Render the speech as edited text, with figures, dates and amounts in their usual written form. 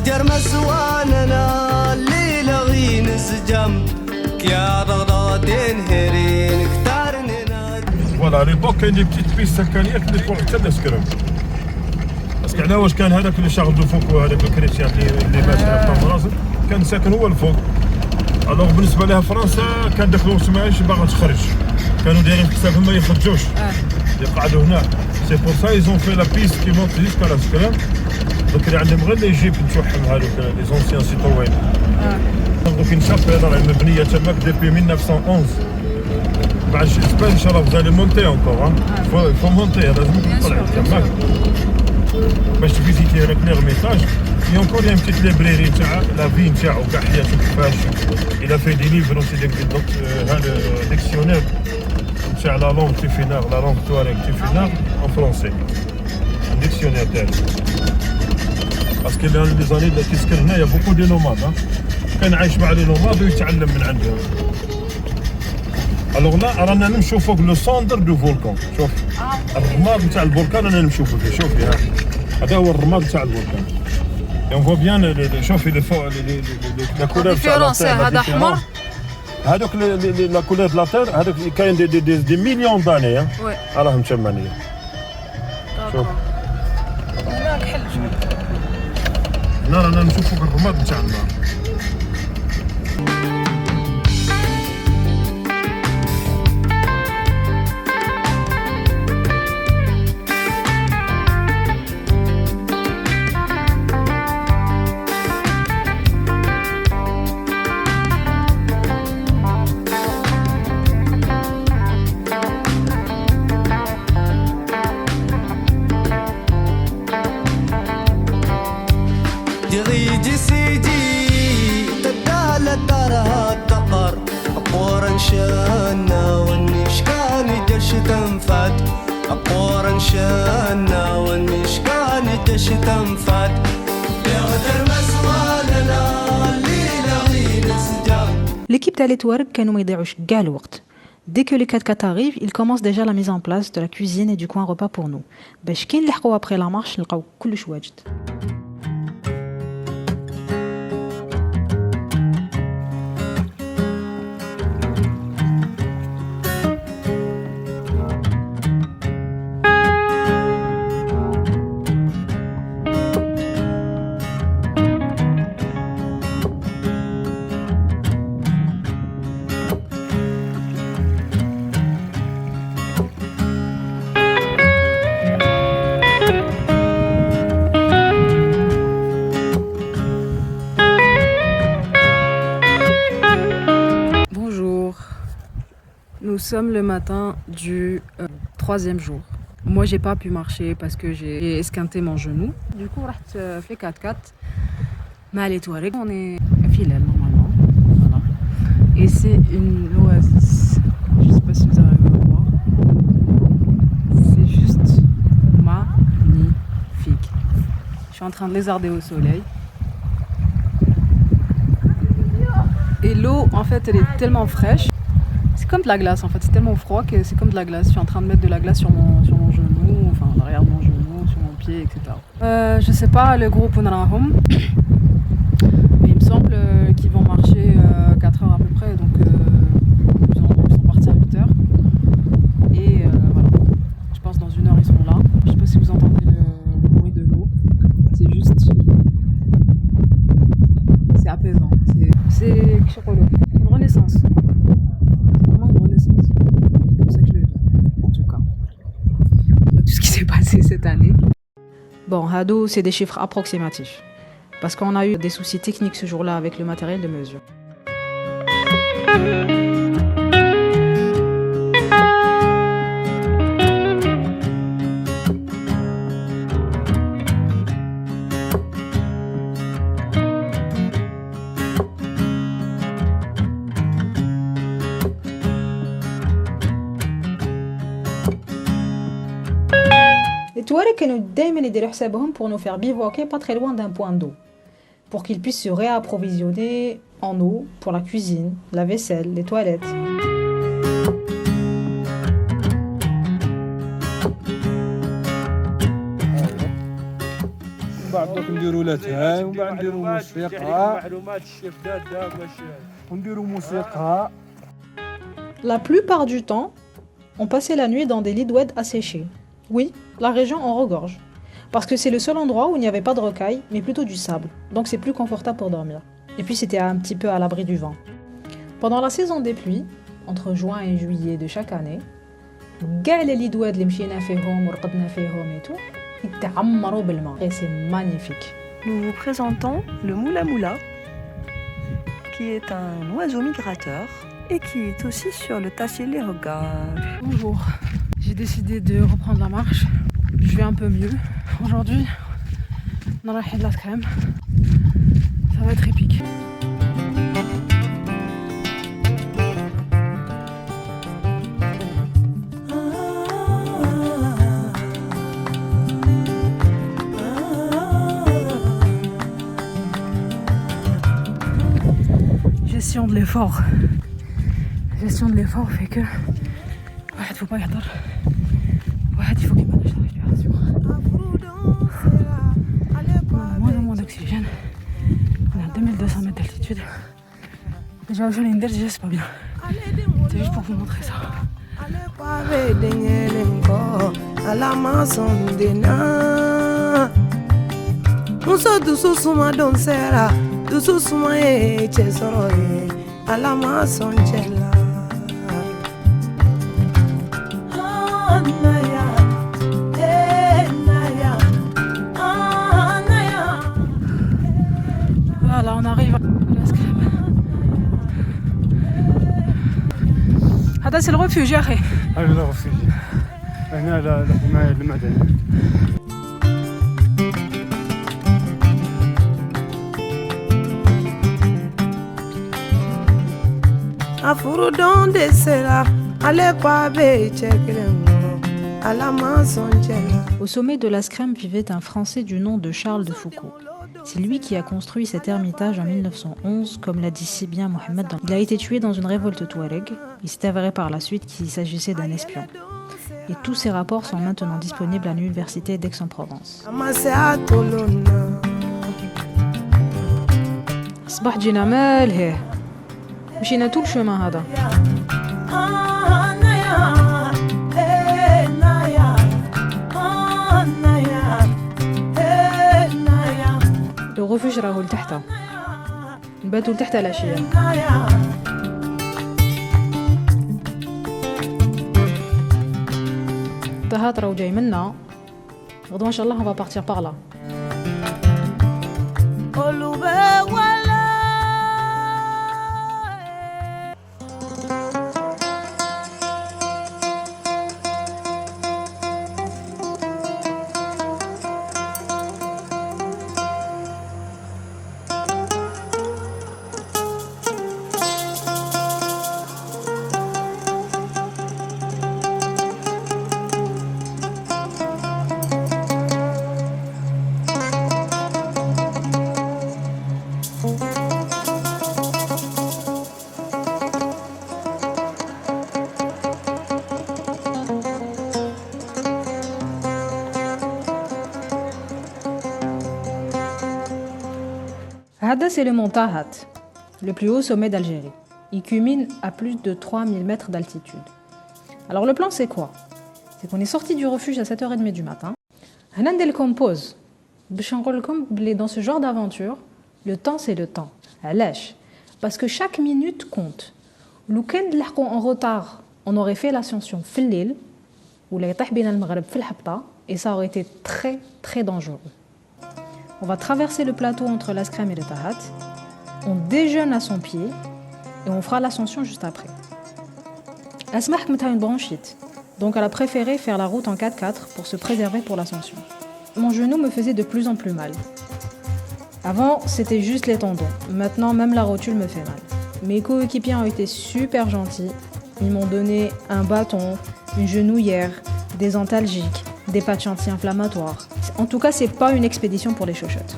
جر مسواننا الليلة غين الزجام يا رغدين هيرين كتارننا. فوالا ليبوك كاين دي بتيت بيس سكانيه كنا يكون حتى الناس كرام باسكو على واش كان هذاك اللي شغل دو فوق وهذاك الكريستيان اللي ماشي في فرنسا كان ساكن هو الفوق. الوغ بالنسبه لها فرنسا كان داك الوقت ماهيش باغا تخرج كانوا دايرين حسابهم ما يخرجوش يقعدوا هنا. سي بور سا ايزون في لا بيست كي مونت جيسكا لا سكرام دوك عندهم غير لي جيب نتوحم هذوك لي زونسيان سيتوين. دوك نشاف هذا مبنيه تماك ديبي 1911 بعد اسبان ان شاء الله بزاف مونتي اونكور فو مونتي لازم تطلع تماك باش تفيزيتي هذاك ليرميتاج. اي اونكور يا بتيت ليبريري تاع لا في نتاعو كاع حياته كيفاش الى في دي ليفر اوسي ديك هذا ديكسيونير تاع لا لونغ تيفينار لا لونغ تواريك تيفينار ان فرونسي ديكسيونير تاعي باسكو لي زاني كي سكن هنايا بوكو دي نوماد كان عايش مع لي نوماد ويتعلم من عندهم. الوغ لا رانا نمشيو فوق لو سوندر دو فولكان. شوف الرماد نتاع الفولكان رانا نمشيو فيه. شوفي هذا هو الرماد نتاع الفولكان. اون فوا بيان شوفي لي فوق لا كولور تاع هذا احمر هذوك لا كولور دو لا تير هذوك كاين دي مليون داني راهم تمانية. شوف هناك حل هنا رانا نمشيو فوق الرماد نتاع النار. يغيجي سيجي تدالة دارها الدقر أقورا شانا والنشكاني جرش تنفات أقورا شانا والنشكاني جرش تنفات يغدر مسوالنا الليلة غين السجام. L'équipe تاع لي توارق كانوا ما يضيعوش كاع الوقت. Dès que les 4x4 arrivent, ils commencent déjà la mise en place de la cuisine et du coin repas pour nous. باش كي نلحقوا après la marche نلقاو كلش واجد. Nous sommes le matin du troisième jour. Moi, j'ai pas pu marcher parce que j'ai esquinté mon genou. Du coup, on fait 4x4. Mais à l'étoile, on est fidèle normalement. Voilà. Et c'est une oasis. Je sais pas si vous arrivez à voir. C'est juste magnifique. Je suis en train de lézarder au soleil. Et l'eau, en fait, elle est tellement fraîche. C'est comme de la glace en fait, c'est tellement froid que c'est comme de la glace. Je suis en train de mettre de la glace sur mon genou, enfin l'arrière de mon genou, sur mon pied, etc. Je sais pas le groupe Unrahom, mais il me semble qu'ils vont marcher 4 heures à peu près, donc ils sont partis à 8 heures. Et voilà, je pense dans 1 heure ils seront là. Je sais pas si vous entendez le bruit de l'eau, c'est juste... c'est apaisant, c'est une renaissance. Cette année. Bon, Hado, c'est des chiffres approximatifs. Parce qu'on a eu des soucis techniques ce jour-là avec le matériel de mesure. Les Touaregs كانوا دايما يديروا حسابهم pour nous faire bivouaquer pas très loin d'un point d'eau, pour qu'ils puissent se réapprovisionner en eau pour la cuisine, la vaisselle, les toilettes. بعد دوك نديرو لاتاي ومن بعد نديرو موسيقى ونديرو موسيقى. La plupart du temps, on passait la nuit dans des lits d'oued asséchés. Oui, la région en regorge. Parce que c'est le seul endroit où il n'y avait pas de rocaille, mais plutôt du sable. Donc c'est plus confortable pour dormir. Et puis c'était un petit peu à l'abri du vent. Pendant la saison des pluies, entre juin et juillet de chaque année, كاع les lits d'oued اللي مشينا فيهم ورقدنا فيهم et tout, يتعمروا بالماء. Et c'est magnifique. Nous vous présentons le moula moula, qui est un oiseau migrateur et qui est aussi sur le Tassili Hoggar. Bonjour, j'ai décidé de reprendre la marche. Je vais un peu mieux. Aujourd'hui, on a la crème. Ça va être épique. Gestion de l'effort. Gestion de l'effort fait que il faut pas يهدر. Il faut qu'il manage la respiration. On a moins en moins d'oxygène. On est à 2200 mètres d'altitude. Déjà, je l'ai déjà, c'est pas bien. C'est juste pour vous montrer ça. Voilà, on arrive à la Scrème. C'est le refuge, يا أخي. هذا الرفيج هنا الحماية المدنية. Afurudon de sera, allez pas Au sommet de la Scrème vivait un Français du nom de Charles de Foucauld. C'est lui qui a construit cet ermitage en 1911, comme l'a dit si bien Mohamed. Il a été tué dans une révolte touareg. Il s'est avéré par la suite qu'il s'agissait d'un espion. Et tous ces rapports sont maintenant disponibles à l'université d'Aix-en-Provence. صباح جينا مالها مشينا طول الشمال هذا. Le refuge راهو لتحت. نباتوا لتحت العشية. طهات راهو جاي منا. غدوة إن شاء الله on va partir par là. Hada, c'est le mont Tahat, le plus haut sommet d'Algérie. Il culmine à plus de 3000 mètres d'altitude. Alors le plan, c'est quoi? C'est qu'on est sorti du refuge à 7h30 du matin. Hanandel compose. Dans ce genre d'aventure, le temps, c'est le temps. Alash. Parce que chaque minute compte. Loukend l'arcon en retard, on aurait fait l'ascension fil ou les tahbina al-maghrib fil habta, et ça aurait été très très dangereux. On va traverser le plateau entre la Scrème et le Tahat. On déjeune à son pied et on fera l'ascension juste après. Asmah a une bronchite, donc elle a préféré faire la route en 4x4 pour se préserver pour l'ascension. Mon genou me faisait de plus en plus mal. Avant, c'était juste les tendons. Maintenant, même la rotule me fait mal. Mes coéquipiers ont été super gentils. Ils m'ont donné un bâton, une genouillère, des antalgiques, des patchs anti-inflammatoires. En tout cas, c'est pas une expédition pour les chochottes.